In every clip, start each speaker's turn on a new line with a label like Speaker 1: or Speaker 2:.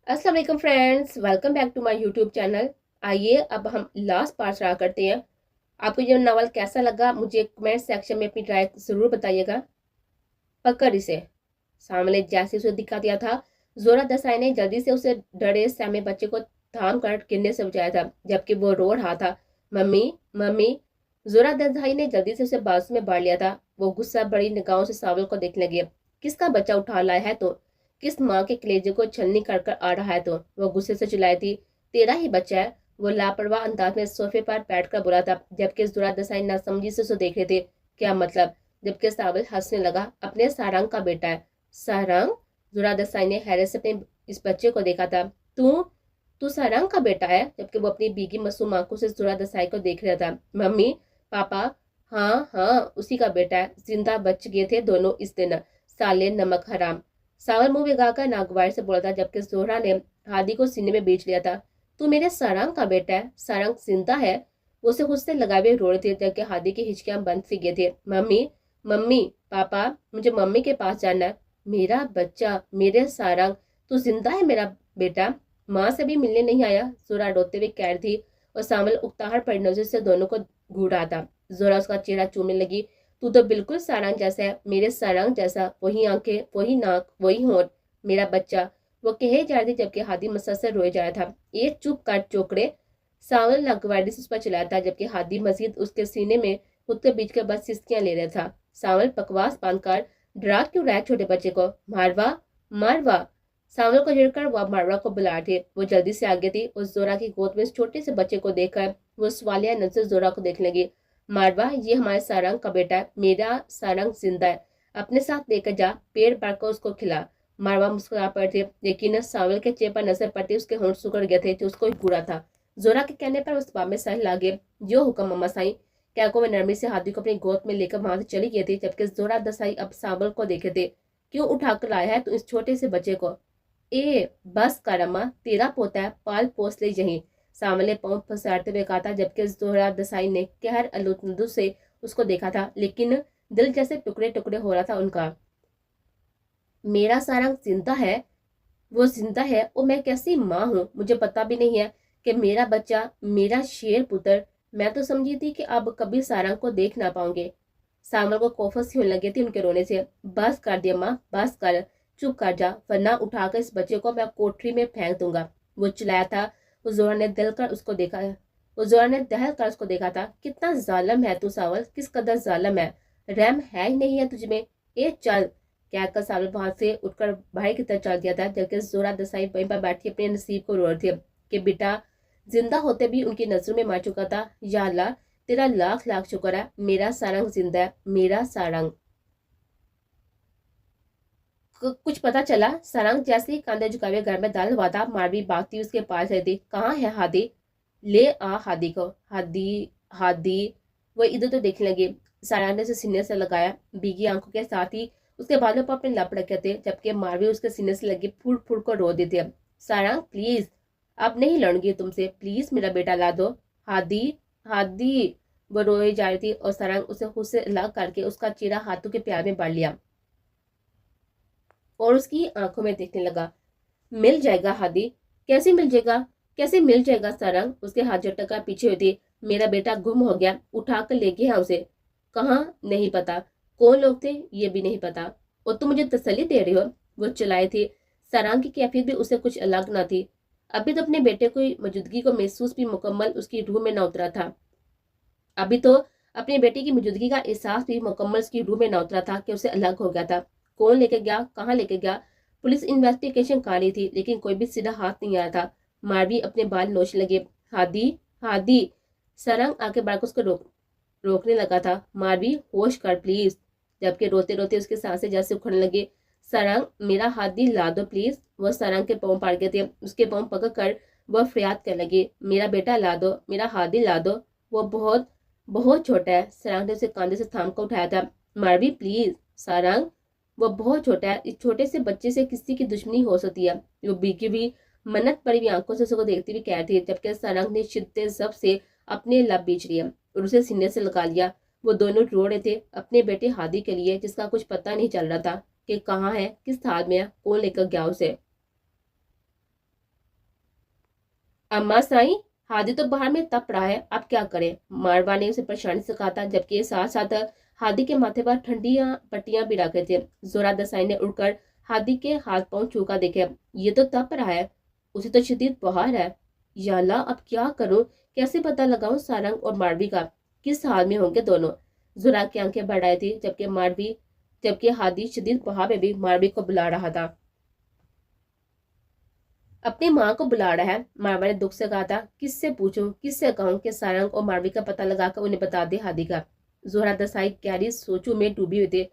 Speaker 1: अस्सलाम वालेकुम friends, welcome back to my YouTube channel. आइए अब हम लास्ट पार्ट रहा करते हैं। आपको ये नावल कैसा लगा मुझे कमेंट सेक्शन में अपनी राय ज़रूर बताइएगा। पकड़ इसे। सामने जैसे उसे दिखा दिया था, जोरा दसाई ने जल्दी से उसे डरे सहमे बच्चे को थाम कर गिरने से बचाया था, जबकि वो रो रहा था, मम्मी मम्मी। जोरा दसाई ने जल्दी से उसे बाजू में बांध लिया था। वो गुस्सा बड़ी निगाहों से सावल को देखने लगी। किसका बच्चा उठा लाया है तो? किस माँ के कलेजे को छलनी कर कर आ रहा है तो? वो गुस्से से चिल्लाई थी, तेरा ही बच्चा है। वो लापरवाह अंदाज में सोफे पर बैठकर बोला था, जबकि जोरा दसाई नासमझी से उसे देख रहे थे। क्या मतलब? जबकि साबिल हंसने लगा, अपने सारंग का बेटा है। सारंग? जोरा दसाई ने हैरत से अपने इस बच्चे को देखा था। तू तू सारंग का बेटा है? जबकि वो अपनी बीगी मासूम आंखों से जोरा दसाई को देख रहा था। मम्मी, पापा, हाँ हाँ उसी का बेटा है। जिंदा बच गए थे दोनों इस दिन। साले नमक हराम। सावर मुंह भिगाकर नागवार से बोला था, जबकि जोहरा ने हादी को सीने में बेच लिया था। तू मेरे सारंग का बेटा है? सारंग जिंदा है? वो उसे खुद से लगाए हुए रो रहे थे, जबकि हादी की हिचकियां बंद सी गए थे। मम्मी मम्मी, पापा, मुझे मम्मी के पास जाना है। मेरा बच्चा, मेरे सारंग, तू जिंदा है मेरा बेटा? माँ से भी मिलने नहीं आया? जोरा रोते हुए कह रही थी, और सामल उकताहट पर नजर से दोनों को घूर रहा था। जोरा उसका चेहरा चूमने लगी। तू तो बिल्कुल सारंग जैसा है, मेरे सारंग जैसा। वही आंखें, वही नाक, वही होंठ, मेरा बच्चा। वो कहे जा रही थी, जबकि हादी मसद से रोए जा रहा था। ये चुप कर चोकड़े। सावल लगवाड़ी से उस पर चिल्लाया था, जबकि हादी मजीद उसके सीने में खुद के बीच के बस सिस्कियां ले रहा था। सावल बकवास बांधकर डरा क्यों रहा है छोटे बच्चे को? मारवा मारवा। सावल को गिरकर वह मारवा को बुला थे। वो जल्दी से आगे थी। उस जोरा की गोद में इस छोटे से बच्चे को देखकर वो सवालिया नजर जोरा को देखने लगी। मारवा, ये हमारे सारंग का बेटा है। मेरा सारंग जिंदा है। अपने साथ लेकर जा, पेड़ पड़कर उसको खिला। मारवा मुस्कुरा पड़े थे, लेकिन सावल के चेहरे पर नजर पड़ते उसके होंठ सुकड़ गए थे, जो उसको घूरा था। जोरा के कहने पर उस बाप में सह लागे। जो हुक्म मम्मा साई। क्या को मैं नरमी से हाथी को अपनी गोद में लेकर वहां से चली गई थी, जबकि जोरा दसाई अब सावल को देखे थे। क्यों उठाकर लाया है तू इस छोटे से बच्चे को? ए बस कर अम्मा, तेरा पोता है, पाल पोस ले यहीं। सामने पांव पसारते हुए कहा था, जबकि जोहरा दसाई ने कहर अलुतनदु से उसको देखा था, लेकिन दिल जैसे टुकड़े टुकड़े हो रहा था उनका। मेरा सारंग जिंदा है? वो जिंदा है और मैं कैसी माँ हूँ, मुझे पता भी नहीं है कि मेरा बच्चा, मेरा शेर पुत्र। मैं तो समझी थी कि अब कभी सारंग को देख ना पाऊंगे। सामर को कोफस सी होने लगी थी उनके रोने से। बस कर दिया माँ, बस कर, चुप कर जा, वरना उठाकर इस बच्चे को मैं कोठरी में फेंक दूंगा। वो चिल्लाया था। उस जोरा ने दिल कर उसको देखा है। उस जोरा ने दहल कर उसको देखा था। कितना जालिम है तू सावल, किस कदर जालिम है। रहम है ही नहीं है तुझमें। ए चल। कहकर सावल वहां से उठकर भाई की तरफ चल दिया था, जबकि जोरा दसाई वहीं पर बैठी अपने नसीब को रो रही थी कि बेटा जिंदा होते भी उनकी नजरों में मार चुका था। या अल्लाह, तेरा लाख लाख शुक्र है, मेरा सारंग जिंदा है, मेरा सारंग। कुछ पता चला? सारंग जैसे ही कंधे झुकावे घर में दाल हुआ था, मारवी भागती उसके पास आई थी। कहाँ है हादी? ले आ हादी को। हादी, हादी। वो इधर तो देखने लगी। सारंग ने उसे सीने से लगाया, भीगी आंखों के साथ ही उसके बालों पर अपने लप रखे थे, जबकि मारवी उसके सीने से लगी फूट फूट को रो देती है। सारंग प्लीज, अब नहीं लड़ूंगी तुमसे, प्लीज मेरा बेटा ला दो। हादी, हादी। वो रोई जा रही थी और सारंग उसे खुद से अलग करके उसका चेहरा हाथों के प्यार में बांध लिया और उसकी आंखों में देखने लगा। मिल जाएगा हादी? कैसे मिल जाएगा? कैसे मिल जाएगा सारंग? उसके हाथ झटका पीछे हुई थी। मेरा बेटा गुम हो गया, उठा कर ले गया उसे। कहाँ? नहीं पता। कौन लोग थे ये भी नहीं पता। और तुम मुझे तसल्ली दे रही हो? वो चिल्लाई थी। सारंग की कैफियत भी उससे कुछ अलग न थी। अभी तो अपने बेटे की मौजूदगी को महसूस भी मुकम्मल उसकी रूह में न उतरा था। अभी तो अपने बेटे की मौजूदगी का एहसास भी मुकम्मल उसकी रूह में न उतरा था कि उसे अलग हो गया था। कौन लेके गया, कहाँ लेके गया? पुलिस इन्वेस्टिगेशन कर रही थी, लेकिन कोई भी सीधा हाथ नहीं आया था। मारवी अपने बाल नोचने लगे। हादी, हादी। सरंग आके बार को उसको रोकने लगा था। मारवी होश कर प्लीज, जबकि रोते रोते उसके सांसें जैसे उखड़ने लगे। सरंग, मेरा हादी ला दो प्लीज। वह सरंग के पाँव पड़ गए थे। उसके पाँव पकड़ कर वह फरियाद करने लगी, मेरा बेटा ला दो, मेरा हादी ला दो। वो बहुत बहुत छोटा है। सरंग ने उसे कंधे से थाम कर उठाया था। मारवी प्लीज। सरंग, वो बहुत छोटा है, इस छोटे से बच्चे से किसी की दुश्मनी हो सकती है। वो भीगी हुई मन्नत पड़ी हुई आंखों से उसको देखती हुई कह रही थी, जबकि सरंग ने शिद्दत जब से अपने लब बीच लिया और उसे सीने से लगा लिया। वो दोनों रो रहे थे अपने बेटे हादी के लिए, जिसका कुछ पता नहीं चल रहा था कि कहाँ है, किस हाल में है, कौन लेकर गया उसे। अम्मा साईं, हादी तो बाहर में तप रहा है, आप क्या करें? मारवा ने उसे परेशानी से कहा था, जबकि साथ साथ हादी के माथे पर ठंडी पट्टियां भी रखे थे। जोरा दसाई ने उड़कर हादी के हाथ पांव छूकर देखे। ये तो तप रहा है, उसे तो शदीद बुखार है। या अल्लाह, अब क्या करूं? कैसे पता लगाऊं सारंग और मारवी का किस हाल में होंगे दोनों? जोरा की आंखें बढ़ आई थी, जबकि हादी शदीद बुखार में भी मारवी को बुला रहा था। अपनी माँ को बुला रहा है, मारवा ने दुख से कहा था। किससे पूछूं, किससे कहूं कि सारंग और मारवी का पता लगाकर उन्हें बता दे हादी का। जोहरा दसाई गहरी सोचों में डूबी हुई थी।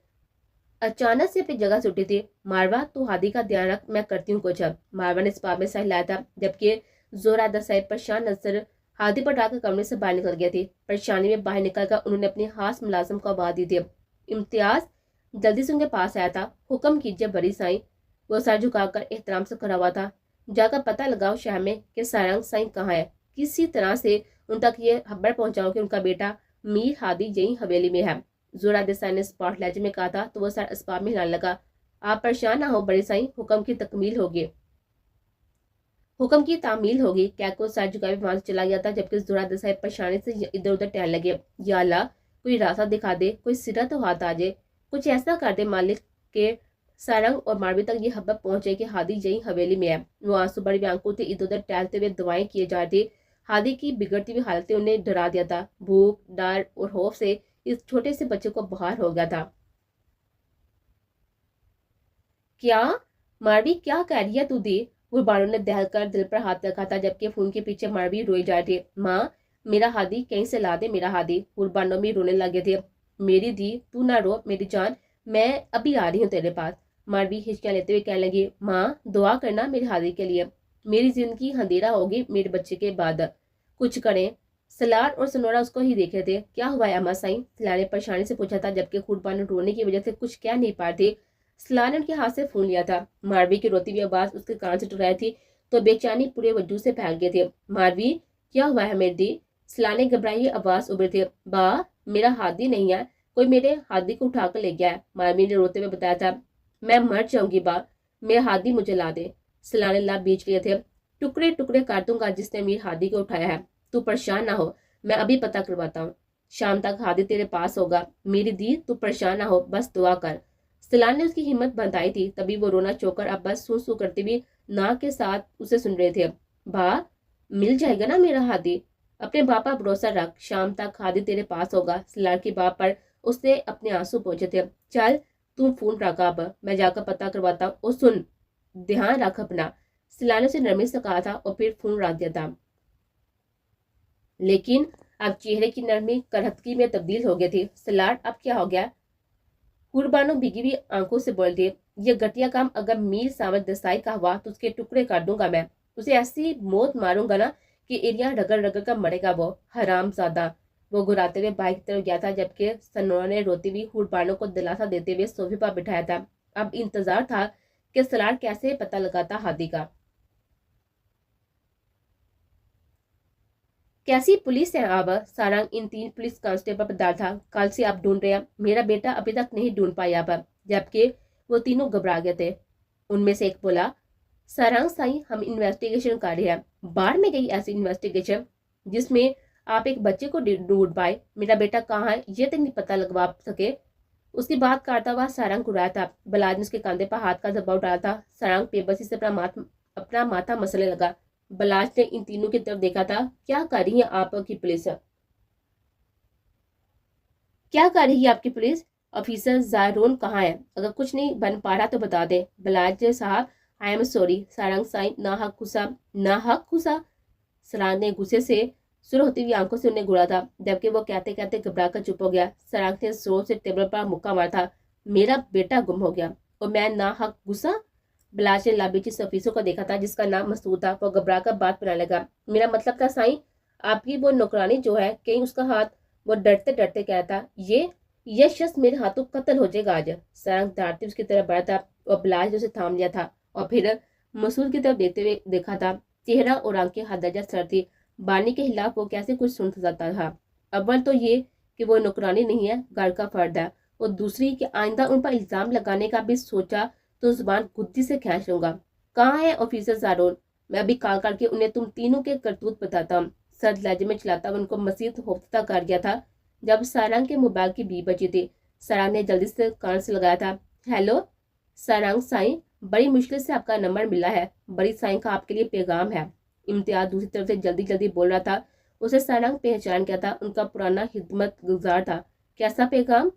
Speaker 1: अचानक से अपनी जगह से उठी थी। मारवा, तू हादी का ध्यान रख, मैं करती हूँ कुछ। अब मारवा ने इस बात में सह लाया था, जबकि जोहरा दसाई परेशान नजर हादी पर डालकर कमरे से बाहर निकल गए थे। परेशानी में बाहर निकलकर उन्होंने अपने खास मुलाजिम को आवाज दी थी। इम्तियाज जल्दी से उनके पास आया था। हुक्म कीजिए बड़ी साईं। वो सर झुकाकर एहतराम से खड़ा हुआ था। जाकर पता लगाओ शहर में कि सारंग साईं कहाँ है। किसी तरह से उन तक ये खबर पहुंचाओ कि उनका बेटा मीर हादी यही हवेली में है। जोरा देसाई ने स्पॉट लहजे में कहा था, तो वो सर अस्बाब में हिलाने लगा। आप परेशान ना हो बड़ी साईं, हुक्म की तकमील होगी, हुक्म की तामील होगी। कैको सर झुकाए वहां से चला गया था, जबकि जोरा देसाई परेशानी से इधर उधर टहलने लगे। या अल्लाह, कोई रास्ता दिखा दे, कोई सिरा तो हाथ आ जाए, कुछ ऐसा कर दे मालिक के सारंग और मारवी तक ये खबर पहुंचे कि हादी यही हवेली में है। वो आंसू बड़ी हुई आंखों से इधर उधर टहलते हुए दुआएं किए जा रहे थे। हादी की बिगड़ती हुई हालत उन्हें डरा दिया था। भूख, डर और खौफ से इस छोटे से बच्चे को बुखार हो गया था। क्या मारवी, क्या कह रही है तू दी? गुरबानो ने दहल कर दिल पर हाथ रखा था, जबकि फोन के पीछे मारवी रोई जा रही थी। माँ, मेरा हादी कहीं से ला दे, मेरा हादी। गुरबानो में रोने लगे थे। मेरी दी, तू ना रो मेरी जान, मैं अभी आ रही हूँ तेरे पास। मारवी हिचकियां लेते हुए कहने लगी, माँ दुआ करना मेरे हादी के लिए, मेरी जिंदगी अंधेरा होगी मेरे बच्चे के बाद, कुछ करें। सलार और सनोरा उसको ही देख रहे थे। क्या हुआ है अम्मा साईं? सलार ने परेशानी से पूछा था, जबकि गुरबानो रोने की वजह से कुछ कह नहीं पा रहे थे। सलार ने उनके हाथ से फोन लिया था। मारवी की रोती हुई आवाज उसके कान से टकराई थी, तो बेचैनी पूरे वजूद से फैल गए थे। मारवी, क्या हुआ है मेरी दी? सलार ने घबराई आवाज उभरी थी। बा, मेरा हादी नहीं है, कोई मेरे हादी को उठाकर ले गया है। मारवी ने रोते हुए बताया था। मैं मर जाऊंगी बा, मेरा हादी मुझे ला दे। सलार ने लाभ बीच लिए थे। टुकड़े टुकड़े कर दूंगा जिसने मेरे हादी को उठाया है। तू परेशान ना हो, मैं अभी पता करवाता हूँ। शाम तक हादी तेरे पास होगा। मेरी दी, तू परेशान ना हो, बस दुआ कर। सलार ने उसकी हिम्मत बंधाई थी, तभी वो रोना चोकर अब बस सू सू करती हुई नाक के साथ उसे सुन रहे थे। बा, मिल जाएगा ना मेरा हादी, अपने बाप पर भरोसा रख, शाम तक हादी तेरे पास होगा। सलार की बाप पर उसने अपने आंसू पहुंचे थे। चल तू फोन रख, अब मैं जाकर पता करवाता हूँ। और सुन, ध्यान रख अपना। सलार ने उसे नरमी से कहा था और फिर फोन रख दिया था। लेकिन अब चेहरे की नरमी करहतगी में तब्दील हो गई थी। सलार, अब क्या हो गया? कुर्बानो भीगी हुई आंखों से बोल दिए, ये घटिया काम अगर मीर सावत दसाई का हुआ तो उसके टुकड़े कर दूंगा मैं, उसे ऐसी मौत मारूंगा ना कि एरिया रगड़ रगड़ कर मरेगा वो हराम ज्यादा। वो घुराते हुए बाइक की तरफ गया था, जबकि सनोरा ने रोती हुई कुर्बानो को दिलासा देते हुए सोफे पर बिठाया था। अब इंतजार था कि सलार कैसे पता लगाता हादी का। कैसी पुलिस है आप? सारंग इन 3 पुलिस कांस्टेबल पर डाल था। कल से आप ढूंढ रहे हैं, मेरा बेटा अभी तक नहीं ढूंढ पाया आप। जबकि वो तीनों घबरा गए थे। उनमें से एक बोला, सारंग साईं, हम इन्वेस्टिगेशन कर रहे हैं। बाढ़ में गई ऐसी इन्वेस्टिगेशन जिसमें आप एक बच्चे को ढूंढ पाए, मेरा बेटा कहाँ है ये तक नहीं पता लगवा सके। उसकी बात करता हुआ सारंग उड़ाया था। बलाज ने उसके कंधे पर हाथ का दबाव डाला था। सारंग बेबसी से अपना माथा मसलने लगा। बलाज ने इन तीनों की तरफ देखा था। क्या कर रही है आपकी पुलिस? क्या कर रही है आपकी पुलिस? ऑफिसर जायरोन कहाँ है? अगर कुछ नहीं बन पा रहा तो बता दे। बलाज साहब, I am sorry. Sarang Sain, ना हक गुस्सा, ना हक गुस्सा। सरांग ने गुस्से से सुर होती हुई आंखों से उन्हें घूरा था, जबकि वो कहते कहते घबरा कर चुप हो गया। सरांग ने जोर से टेबल पर मुक्का मारा था। मेरा बेटा गुम हो गया और मैं ना हक गुस्सा? बलाज ने लाबीची से ऑफिसर को देखा था, जिसका नाम मसूद था। वो घबरा कर बात बनाने लगा। मेरा मतलब था साईं, आपकी वो नौकरानी जो है, कहीं उसका हाथ? वो डरते डरते कहता, ये शख्स मेरे हाथों कत्ल हो जाएगा आज। सरांग दौड़ते उसकी तरफ बढ़ा था और बलाज ने उसे थाम लिया था और फिर मसूद की तरफ देखते हुए देखा था। चेहरा और आंखें हद दर्जा सर थी। बानी के खिलाफ वो कैसे कुछ सुन सकता था? अव्वल तो ये कि वो नौकरानी नहीं है, घर का फर्द है, और दूसरी कि आइंदा उन पर इल्जाम लगाने का भी सोचा तो जुबान गुद्दी से खींच लूंगा। कहाँ है ऑफिसर जारोन? मैं अभी कॉल करके उन्हें तुम तीनों के करतूत बताता हूँ। सर्द लहजे में चिल्लाता हुआ उनको मजीद खौफता कर गया था जब सारंग के मोबाइल की 20 बजी थी। सारंग ने जल्दी से कान से लगाया था। हेलो सारंग साईं, बड़ी मुश्किल से आपका नंबर मिला है, बड़ी साईं का आपके लिए पैगाम है। इम्तियाज दूसरी तरफ से जल्दी जल्दी बोल रहा था। उसे सारंग पहचान गया था, उनका पुराना खिदमत गुजार था। कैसा पैगाम?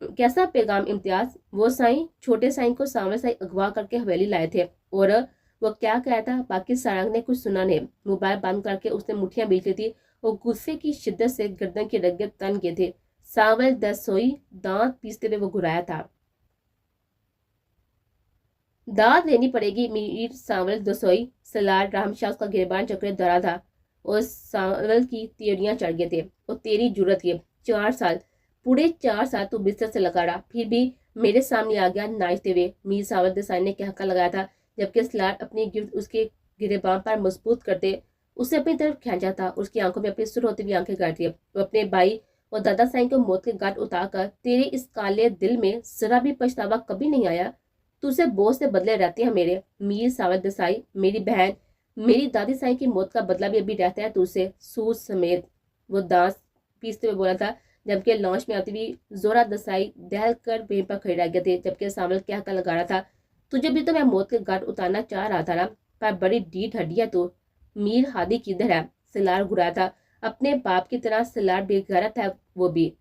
Speaker 1: कैसा पैगाम इम्तियाज? वो साईं छोटे साईं को सांवले साईं अगवा करके हवेली लाए थे। और वो क्या कहा था? बाकी सारंग ने कुछ सुना नहीं। मोबाइल बंद करके उसने मुठ्ठियां बीच ली थी और गुस्से की शिद्दत से गर्दन के रगे तन गए थे। सांवल दसोई, दांत पीसते हुए वो घुराया था। दाद देनी पड़ेगी मीर सांवल दसोई। सलार रामशाह का गिरबान चक्र धरा था और सांवल की तेड़ियां चढ़ गए थे। और तेरी जुर्रत ये 4 साल, पूरे 4 साल तू बिस्तर से लगा रहा, फिर भी मेरे सामने आ गया नाचते हुए। मीर सांवल दसाई ने कहका लगाया था जबकि सलार अपनी गिरद उसके गिरेबान पर मजबूत करते उसे अपनी तरफ खींचा था। उसकी आंखों में अपनी सुर होती हुई आंखें गाड़ दी। वो अपने भाई और दादा साईं को मौत के घाट उतार कर तेरे इस काले दिल में जरा भी पछतावा कभी नहीं आया? तुझसे बोझ से बदले रहते हैं मेरे मीर सांवल दसाई। मेरी बहन, मेरी दादी साईं की मौत का बदला भी अभी रहता है तुझसे, सूद समेत। वो दांत पीसते हुए बोला था जबकि लॉन्च में आती हुई जोरा दसाई दहल कर वहीं पर खड़े रह गए थे। जबकि सांवल क्या का लगा रहा था, तुझे भी तो मैं मौत के घाट उतारना चाह रहा था ना, पर बड़ी डीठ हड्डी है तू। मीर हादी किधर है? सिलार घुराया था। अपने बाप की तरह सिलार बेगैरत है वो भी,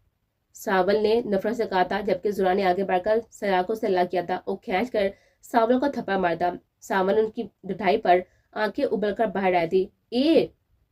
Speaker 1: सावल ने नफरत से कहा था। जबकि जुरा ने आगे बढ़कर सलार को सलाह किया था और खींच कर सावल को थप्पड़ मारता। सावल उनकी ढठाई पर आंखें उबल कर बाहर आई थी।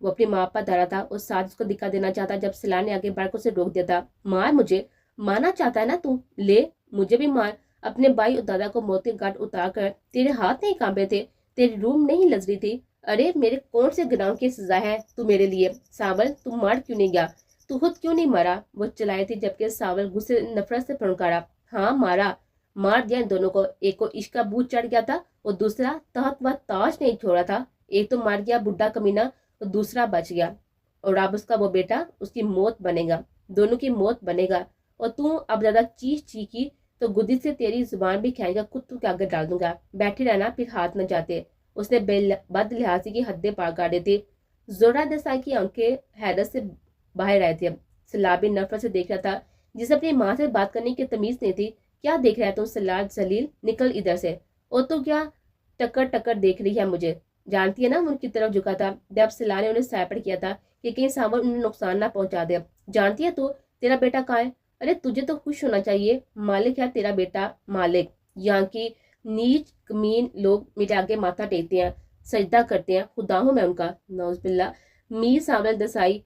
Speaker 1: वो अपनी माँ पर धरा था और साथ उसको दिखा देना चाहता जब सिलार ने आगे बढ़कर उसे रोक दिया था। मार मुझे, मारना चाहता है ना तू, ले मुझे भी मार। अपने भाई और दादा को मौत के घाट उतार कर तेरे हाथ नहीं कांपे थे, तेरी रूह नहीं लज रही थी? अरे मेरे कौन से गुनाह की सजा है तू मेरे लिए? सावल तू मार क्यों नहीं गया? तू खुद क्यों नहीं मारा? वो चिल्लाई थी जबकि सावल गुस्से नफरत से फनकारा। हाँ मारा, मार दिया इन दोनों को। एक को इश्क का भूत चढ़ गया था और दूसरा तहत व ताज नहीं छोड़ा था। एक तो मार गया बुढ़ा कमीना और दूसरा बच गया, और अब उसका वो बेटा उसकी मौत बनेगा, दोनों की मौत बनेगा। और तू अब ज्यादा चीख चीखी तो गुद्दी से तेरी जुबान भी खाएगा, कुत्तों के आगे डाल दूंगा। बैठे रहना फिर हाथ न जाते। उसने बद लिहाजी की हदें पार कर दी थी। जोरा देसाई की आंखें हैरत से बाहर आए थे। अब सलाबी नफरत से देख रहा था जिसे अपनी माँ से बात करने की तमीज नहीं थी। क्या देख रहा है तुम सलार जलील, निकल इधर से। और तो क्या टक्कर टक्कर देख रही है मुझे? जानती है ना उनकी तरफ झुका था जब सलार ने उन्हें सैपड़ किया था कि कहीं सावन उन्हें नुकसान ना पहुंचा दे। जानती है तू तेरा बेटा कहाँ है? अरे तुझे तो खुश होना चाहिए, मालिक है तेरा बेटा, मालिक। यहाँ की नीच कमीन लोग मेरे आगे माथा टेकते हैं, सजदा करते हैं, खुदा हूं मैं उनका, नौज़बिल्ला। मीर सांवल दसाई।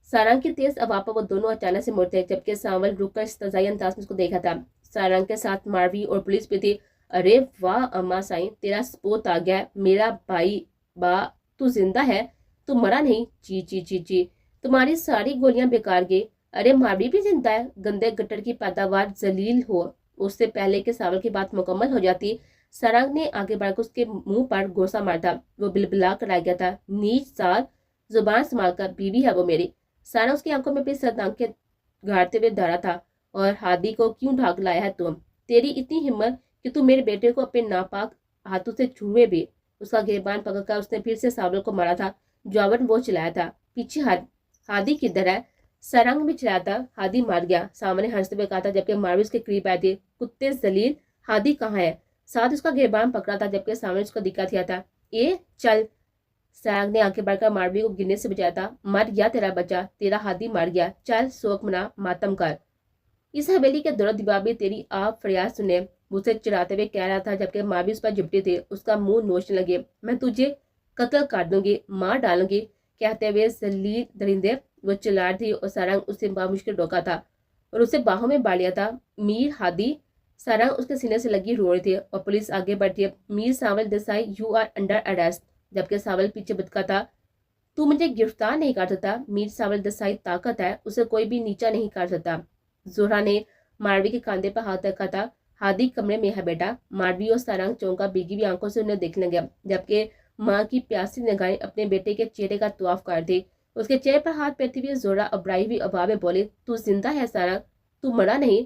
Speaker 1: सारंग की तेज आवाज पर वो दोनों अचानक से मुड़ते जबकि सांवल रुक कर इस्तज़ाई अंदाज में उसको देखा था। सारंग के साथ मारवी और पुलिस भी थी। अरे वाह अम्मा साईं, तेरा सपूत आ गया, मेरा भाई। बा तू जिंदा है, तू मरा नहीं? ची ची ची ची, तुम्हारी सारी गोलियां बेकार गई। अरे मारवी भी जिंदा है, गंदे गटर की पैदावार जलील हो। उससे पहले कि सावल की बात मुकम्मल हो जाती, सारंग ने आगे बढ़कर उसके मुंह पर गोसा मारता। वो बिलबिला कर आ गया था। नीच साल, जुबान संभाल कर, बीवी है वो मेरी। सारा उसकी आंखों में अपनी सद आंखें गाड़ते हुए धरा था। और हादी को क्यों ढाक लाया है तुम? तेरी इतनी हिम्मत कि तू मेरे बेटे को अपने नापाक हाथों से छुए भी? उसका गिरबान पकड़कर उसने फिर से सावल को मारा था। जवाबन वो चिल्लाया था, पीछे हट, हादी किधर है? सरंग भी चिल्लाया था, हादी मार गया, सामने हंसते हुए कहा था जबकि मारवी उसके करीब आए थे। कुत्ते जलील, हादी कहाँ है? साथ उसका गिरबान पकड़ा था जबकि सामने उसको दिखा दिया था। ए चल। सरंग ने आंखें बढ़कर मारवी को गिरने से बचाया था। मर गया तेरा बच्चा, तेरा हादी मर गया, चल शोक मना, मातम कर। इस हवेली के दौर दिमाग में तेरी आप फरियाद सुने, मुझसे चिढ़ाते हुए कह रहा था जबकि मारवी उस पर झुपटे थे। उसका मुंह नोचने लगे। मैं तुझे कत्ल कर दूंगी, मार डालूंगी, कहते हुए जलील दरिंदे वो चिल्ला थी। और सरंग उससे बामुश्किल रोका था और उसे बाहों में बाढ़ लिया था। मीर हादी। सरंग उसके सीने से लगी रो रही थी और पुलिस आगे बढ़ती है। Mir Sanwal Desai, you are under arrest. जबकि सावल पीछे बतका था। तू मुझे गिरफ्तार नहीं कर सकता। मीर सांवल देसाई ताकत है, उसे कोई भी नीचा नहीं कर सकता। जोहरा ने मारवी के कंधे पर हाथ रखा था। हादी कमरे में है बेटा। मारवी और सरंग चौंका भीगी हुई आंखों से उन्हें देखने लगा जबकि माँ की प्यासी निगाहें अपने बेटे के चेहरे का तवाफ कर थी। उसके चेहरे पर हाथ फेरती हुई जोहरा अबराई हुई आवाज में बोली, तू जिंदा है सरंग, तू मरा नहीं,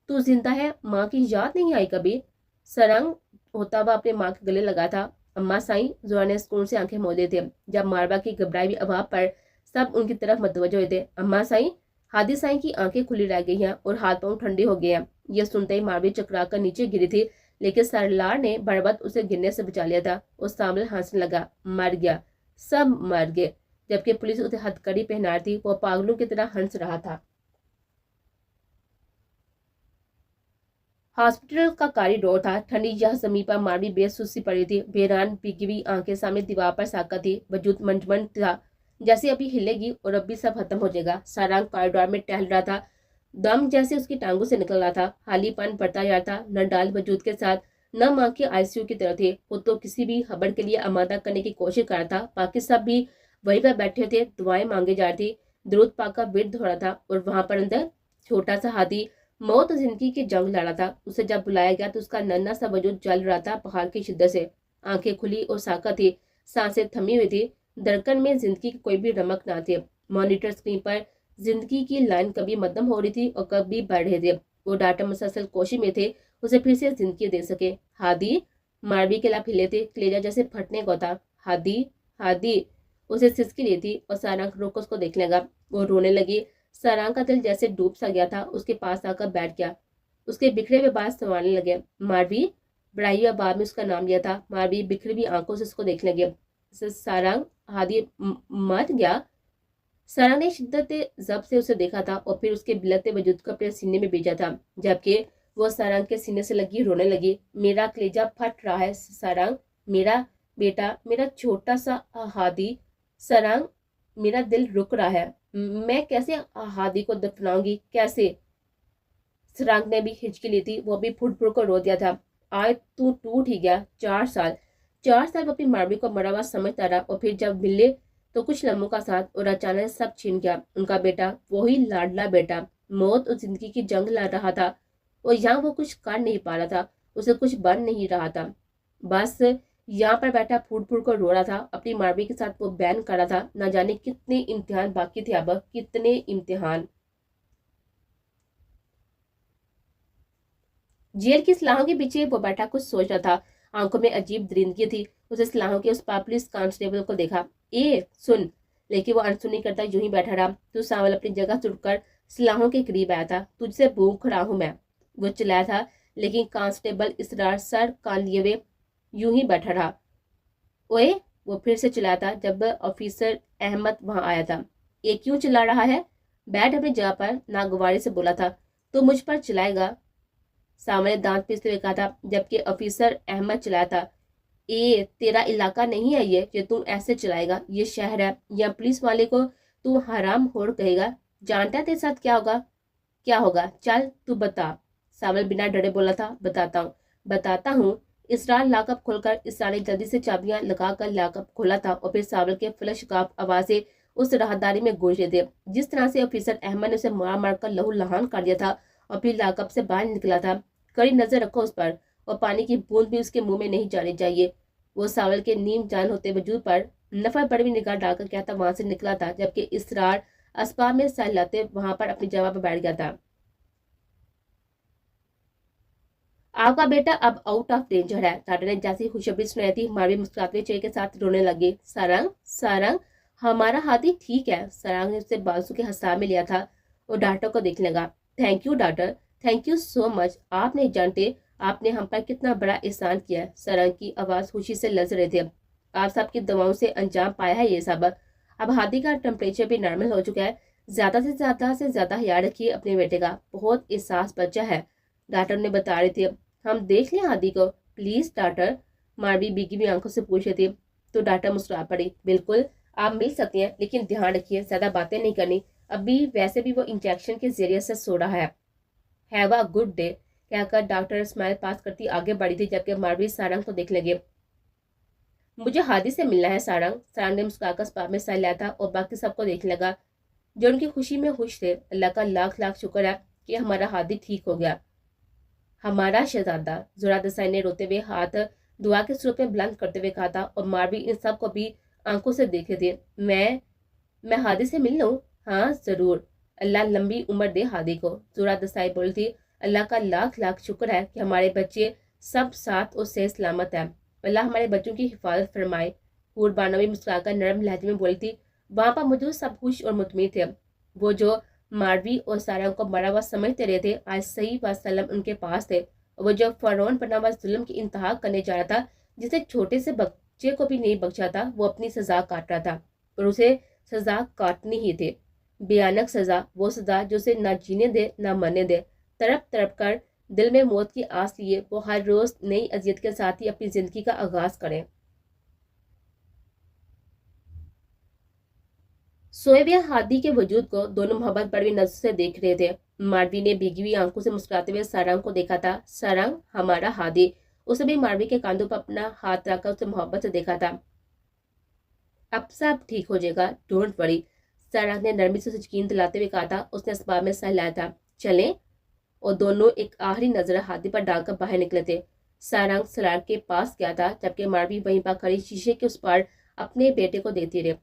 Speaker 1: तू जिंदा है, माँ की याद नहीं आई कभी? सरंग होता हुआ अपने माँ के गले लगा था। अम्मा साईं, जोरा ने सुकून से आंखें मोड़ दी थी जब मारवा की घबराई हुई आवाज पर सब उनकी तरफ मतवज्जो हुए थे। अम्मा साईं, हादी साईं की आंखें खुली रह गई हैं और हाथ पांव ठंडे हो गए हैं। ये सुनते ही मारवी चकरा कर नीचे गिरी थी, लेकिन सरलार ने बड़वत उसे गिरने से बचा लिया था। और सामने हंसने लगा। मर गया, सब मर गए। जबकि पुलिस उसे हथकड़ी पहना रही थी, वो पागलों की तरह हंस रहा था। हॉस्पिटल का कॉरिडोर था। ठंडी यह जमीन पर मारवी बेसुध सी पड़ी थी, बेरान भीगी हुई आंखें सामने दीवार पर साका थी। वजूद मंजमन था, जैसे अभी हिलेगी और अभी सब खत्म हो जाएगा। सारंग कॉरिडोर में टहल रहा था, दम जैसे उसकी टांगों से निकल रहा था। हालीपन बढ़ता जा रहा था। नंडाल वजूद के साथ नम आंखें आईसीयू की तरह थे। वो तो किसी भी खबर के लिए आमादा करने की कोशिश कर रहा था। बाकी सब भी वहीं पर बैठे थे, दुआएं मांगे जा रही थी। दुरूद पाक का विरद हो रहा था और वहां पर अंदर छोटा सा हाथी मौत और जिंदगी की जंग लड़ा था। उसे जब बुलाया गया तो उसका नन्हा सा वजूद जल रहा था पहाड़ की शिद्दत से। आंखें खुली और साका थी, सांसें थमी हुई थी। धड़कन में जिंदगी की कोई भी रमक ना थी। मॉनिटर स्क्रीन पर जिंदगी की लाइन कभी मध्यम हो रही थी और कभी बढ़ रहे थे। वो डाटा मुसलसल कोशिश में थे उसे फिर से जिंदगी दे सके। हादी, मारवी के लाभ हिले थे, कलेजा जैसे फटने को था। हादी, हादी, उसे सिसकी ली थी और सारंग रोक उसको देख लगा। वो रोने लगी। सारंग का दिल जैसे डूब सा गया था। उसके पास आकर बैठ गया, उसके बिखरे हुए बाल संवारने लगे। मारवी, बड़ाई हुआ बाद में उसका नाम लिया था। मारवी बिखरी हुई आंखों से उसको देखने लगे। सारंग, हादी मर गया? सारंग ने शिद्दत जब से उसे देखा था और फिर उसके बिलते वजूद को अपने सीने में भेजा था, जबकि वो सारंग के सीने से लगी रोने लगी। मेरा कलेजा फट रहा है सारंग, मेरा बेटा, मेरा छोटा सा हादी। सारंग, मेरा दिल रुक रहा है। मैं कैसे हादी को दफनाऊंगी, कैसे? सारंग ने भी हिचकी ली थी, वो भी फुट फुट को रो दिया था। आज तू टूट ही गया। 4 साल वो अपनी मारवी को मरा हुआ समझता रहा और फिर जब मिले तो कुछ लम्हों का साथ और अचानक सब छीन गया। उनका बेटा, वही लाडला बेटा, मौत और जिंदगी की जंग लड़ रहा था और यहाँ वो कुछ कर नहीं पा रहा था, उसे कुछ बन नहीं रहा था। बस यहाँ पर बैठा फूट फूट को रो रहा था। अपनी मारवी के साथ वो बैन कर रहा था। न जाने कितने इम्तिहान बाकी थे, अब कितने इम्तिहान। जेल की सलाहों के पीछे वो बैठा कुछ सोच रहा था। आंखों में अजीब दरिंदगी थी। उसे सलाहों के उस पार पुलिस कांस्टेबल को देखा। ए सुन, लेकिन वो अनसुनी करता यूं ही बैठा रहा। तू सावल अपनी जगह से उठकर सलाहों के करीब आया था। तुझसे भूख रहा हूं मैं, वो चिल्लाया था, लेकिन कांस्टेबल इसरार सर कान लिए हुए यूं ही बैठा रहा। ओए, वो फिर से चिल्लाया था जब ऑफिसर अहमद वहां आया था। ये क्यों चिल्ला रहा है? बैठ अपनी जगह पर, नागवारी से बोला था। तो मुझ पर चिल्लाएगा? सामने दांत पीसते हुए कहा था, जबकि ऑफिसर अहमद चिल्लाया था। ए, तेरा इलाका नहीं है ये जो तुम ऐसे चलाएगा। ये शहर है, या पुलिस वाले को तू हराम खोर कहेगा? जानता है तेरे साथ क्या होगा? क्या होगा? चल तू बता। सावल बिना डरे बोला था, बताता हूँ। इसरार लाकअप खोलकर इसरार ने जल्दी से चाबियां लगाकर लाकअप खोला था और फिर सावल के फ्लश काफ आवाजें उस राहदारी में गूंज रहे थे। जिस तरह से ऑफिसर अहमद ने उसे मार मार कर लहू लहान कर दिया था और फिर लाकअप से बाहर निकला था। कड़ी नजर रखो उस पर, और पानी की बूंद भी उसके मुंह में नहीं जानी चाहिए। वो सावल के नीम जान होते वजूद पर नफर बड़ी निगाह डालकर क्या था वहां से निकला था, जबकि इसरार अस्पाब में सहलाते वहां पर अपनी जगह पर बैठ गया था। आपका बेटा अब आउट ऑफ डेंजर है, टाटा ने जैसी खुशखबरी सुनाई थी। मारवी मुस्कुराते चेहरे के साथ रोने लगी। सारंग, सारंग, हमारा हाथी ठीक है। सारंग ने उसे बाजू के हंसा में लिया था और डॉक्टर को देखने लगा। Thank you doctor, thank you so much. आप नहीं जानते आपने हम पर कितना बड़ा एहसान किया है। सारंग की आवाज खुशी से लज रहे थे। आप सबकी दवाओं से अंजाम पाया है ये सब। अब हाथी का टेम्परेचर भी नॉर्मल हो चुका है। ज्यादा ख्याल रखिए अपने बेटे का, बहुत एहसास बच्चा है, डॉक्टर ने बता रहे थे। हम देख लें हादी को प्लीज डॉक्टर, मारवी भीगी हुई आंखों से पूछ रही थी। तो डॉक्टर मुस्कुरा पड़ी। बिल्कुल, आप मिल सकती हैं, लेकिन ध्यान रखिए ज्यादा बातें नहीं करनी। अभी वैसे भी वो इंजेक्शन के जरिए से सो रहा है। हैव अ गुड डे, कहकर डॉक्टर स्माइल पास करती आगे बढ़ी थी, जबकि मारवी सारंग को देख लगे। मुझे हादी से मिलना है सारंग। सारंग ने मुस्कुराकर स्पा में सह लिया था और बाकी सबको देख लगा जो उनकी खुशी में खुश थे। अल्लाह का लाख लाख शुक्र है कि हमारा हादी ठीक हो गया। हमारा शहजादा, जोरा दसाई ने रोते हुए हाथ दुआ के स्वरूप में बुलंद करते हुए कहा था और मारवी इन सब को भी आंखों से देखे थे। मैं हादी से मिल लूं? हाँ जरूर, अल्लाह लंबी उम्र दे हादी को। जोरा दसाई बोली थी। अल्लाह का लाख लाख शुक्र है कि हमारे बच्चे सब साथ और सही सलामत है। اللہ हमारे बच्चों की हिफाजत फरमाए। हूर बानो भी मुस्कुराकर नरम लहजे में बोली थी। वहां पर मौजूद सब खुश और मुतमिन थे। वो जो मारवी और सारा को मरा हुआ समझते रहे थे, आज सही वसल्लम उनके पास थे। वो जो फरौन बना हुआ जुल्म की इंतहा करने जा रहा था, जिसे छोटे से बच्चे को भी नहीं बख्शा था, वो अपनी सजा काट रहा था और उसे सजा काटनी ही थी। भयानक सजा, वो सजा जो उसे ना जीने दे ना मरने दे। तड़प तड़प कर दिल में मौत की आस लिए वो हर रोज नई अजियत के साथ ही अपनी जिंदगी का आगाज करें। सोए हुए हादी के वजूद को दोनों मोहब्बत बड़ी नजर से देख रहे थे। मारवी ने भीगी हुई आंखों से मुस्कुराते हुए सारंग को देखा था। सारंग, हमारा हादी। उसे भी मारवी के कांधों पर अपना हाथ रखकर उसे मोहब्बत से देखा था। अब सब ठीक हो जाएगा, डोंट वरी। सारंग ने नरमी से यकीन दिलाते हुए कहा था। उसने अस्बाब में सहलाया था। चलें। और दोनों एक आखिरी नजर हादी पर डालकर बाहर निकले थे। सारंग सलार के पास गया था, जबकि मारवी वहीं पर खड़ी शीशे के उस पार अपने बेटे को देखती रही।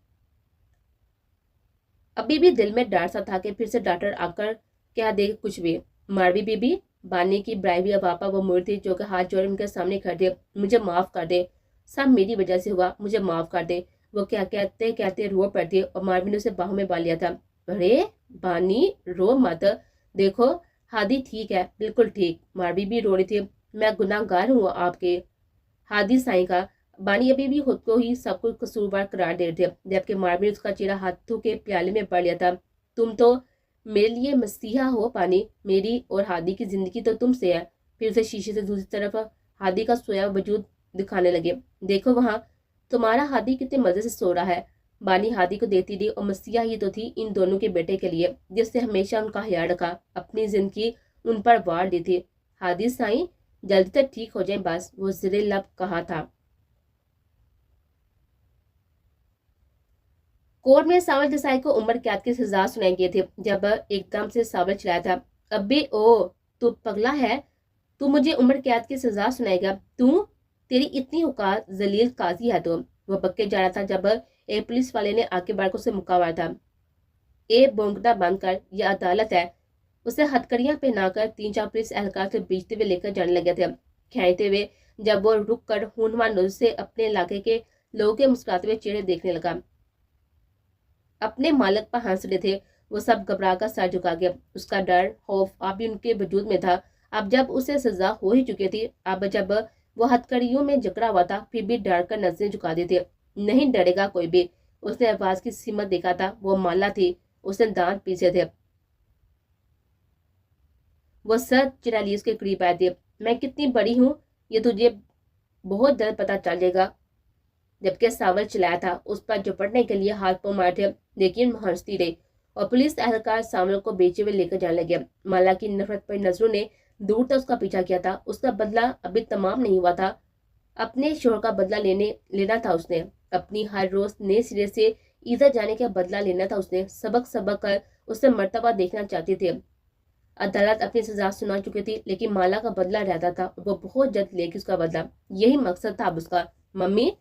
Speaker 1: अभी भी दिल में डर सा था कि फिर से डॉक्टर आकर क्या दे कुछ भी। मारवी बीबी, बानी की ब्राइबी पापा वो मुड़ थी जो कि हाथ जोड़े उनके सामने खड़े। मुझे माफ कर दे, सब मेरी वजह से हुआ, मुझे माफ कर दे। वो क्या कहते कहते रो पड़ती और मारवी ने उसे बाहों में बाल लिया था। अरे बानी, रो मत, देखो हादी ठीक है, बिल्कुल ठीक। मारवी भी रो रही थी। मैं गुनाहगार हूँ आपके हादी साईं का। बानी अभी भी खुद को ही सब कुछ कसूरवार करार दे रहे थे, जबकि मारवी ने उसका चेहरा हाथों के प्याले में पड़ लिया था। तुम तो मेरे लिए मसीहा हो पानी, मेरी और हादी की जिंदगी तो तुमसे है। फिर उसे शीशे से दूसरी तरफ हादी का सोया वजूद दिखाने लगे। देखो वहां तुम्हारा हादी कितने मजे से सो रहा है। बानी हादी को देती रही और मसीहा ही तो थी इन दोनों के बेटे के लिए, जिससे हमेशा उनका ख्याल रखा, अपनी जिंदगी उन पर वार दी थी। हादी साईं जल्दी तक ठीक हो जाए बस, वो ज़िरे लब कहा था। कोर्ट में सावल देसाई को उम्र कैद की सजा सुनाई गई थी, जब एकदम से सावल चिल्लाया था। अबे ओ, तू पगला है? तू मुझे उम्र कैद की सजा सुनाएगा? तू, तेरी इतनी औकात, जलील काजी है तो। वो बक्के जा रहा था जब एक पुलिस वाले ने आके बार को उसे मुक्का मारा था। ए बोंगना बंद कर, ये अदालत है। उसे हथकड़ियां पहनाकर तीन चार पुलिस एहलकार से बीचते हुए लेकर जाने लगे थे। खींचते हुए जब वो रुक कर खूनवान नजर से अपने इलाके के लोगों के मुस्कुराते हुए चेहरे देखने लगा, अपने मालिक पर हंस रहे थे, वो सब घबरा कर सर झुका गया। उसका डर खौफ अब भी उनके वजूद में था। अब जब उसे सजा हो ही चुकी थी, अब जब वो हथकड़ियों में जकड़ा हुआ था, फिर भी डर कर नजरें झुका दी थी। नहीं डरेगा कोई भी। उसने आवाज की सीमत देखा था, वो माला थी, उसने दांत पीछे थे। वो सर चिरा ली उसके करीब आए थे। मैं कितनी बड़ी हूँ ये तुझे बहुत जल्द पता चल जाएगा। जबकि सावल चिल्लाया था, उस पर झपटने के लिए हाथ पांव मारे थे, लेकिन वो हंसती रही और पुलिस एहलकार सावल को बेचे हुए लेकर जाने लगे। माला की नफरत पर नजरों ने दूर तक उसका पीछा किया था। उसका बदला अभी तमाम नहीं हुआ था। अपने शोहर का बदला लेना था उसने। अपनी हर रोज नए सिरे से इधर जाने का बदला लेना था उसने। सबक सबक कर उसे मर्तबा देखना चाहती थी। अदालत अपनी सजा सुना चुकी थी, लेकिन माला का बदला रहता था और वो बहुत जल्द लेगी उसका बदला। यही मकसद था अब उसका। मम्मी,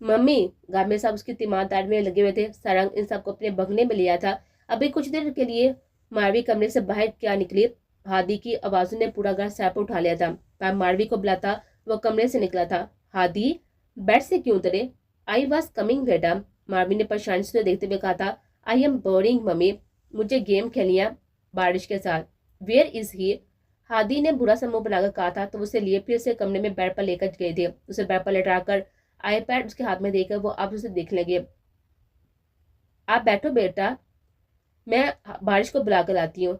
Speaker 1: मम्मी, गामे साहब उसकी तीमारदार में लगे हुए थे। सारंग इन सबको अपने बगले में लिया था। अभी कुछ देर के लिए मारवी कमरे से बाहर क्या निकली, हादी की आवाजों ने पूरा घर सर पर उठा लिया था। पर मारवी को बुलाता वो कमरे से निकला था। हादी, बेड से क्यों उतरे? आई वॉज कमिंग बेटा, मारवी ने परेशानी से देखते हुए कहा था। आई एम बोरिंग मम्मी, मुझे गेम खेलिया बारिश के साथ। Where is he? हादी ने बुरा सा मुंह बनाकर कहा था, तो उसे लिए फिर से कमरे में बेड पर लेकर गए थे। उसे बेड पर लेटाकर आईपैड उसके हाथ में देकर वो आप उसे देख लगे। आप बैठो बेटा, मैं बारिश को बुला कर लाती हूँ।